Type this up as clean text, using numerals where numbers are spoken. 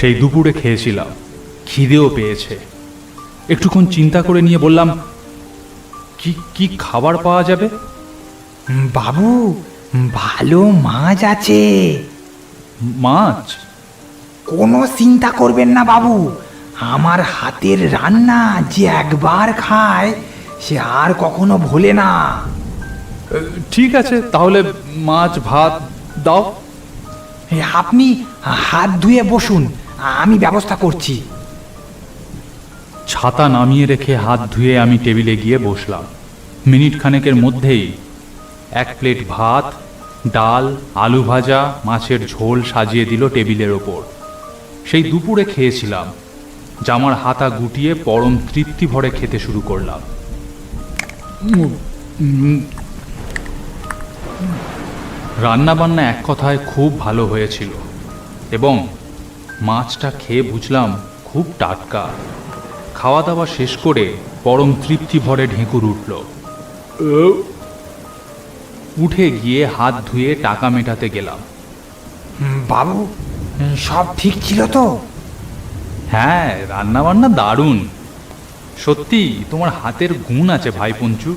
সেই দুপুরে খেয়েছিলাম, খিদেও পেয়েছে। একটুক্ষণ চিন্তা করে নিয়ে বললাম, কি কি খাবার পাওয়া যাবে? বাবু, ভালো মাছ আছে। মাছ? কোনো চিন্তা করবেন না বাবু, আমার হাতের রান্না যে একবার খায় সে আর কখনো ভোলে না। ঠিক আছে, তাহলে মাছ ভাত দাও। আপনি হাত ধুয়ে বসুন, আমি ব্যবস্থা করছি। ছাতা নামিয়ে রেখে হাত ধুয়ে আমি টেবিলে গিয়ে বসলাম। মিনিট খানেকের মধ্যেই 1 প্লেট ভাত, ডাল, আলু ভাজা, মাছের ঝোল সাজিয়ে দিল টেবিলের ওপর। সেই দুপুরে খেয়েছিলাম, জামার হাতা গুটিয়ে পরম তৃপ্তি ভরে খেতে শুরু করলাম। রান্না বান্না এক কথায় খুব ভালো হয়েছিল, এবং মাছটা খেয়ে বুঝলাম খুব টাটকা। খাওয়া দাওয়া শেষ করে পরম তৃপ্তি ভরে ঢেঁকুর উঠল। উঠে গিয়ে হাত ধুয়ে টাকা মেটাতে গেলাম। বাবু, সব ঠিক ছিল তো? হ্যাঁ, রান্না বান্না দারুণ। সত্যি তোমার হাতের গুণ আছে ভাই পঞ্চু।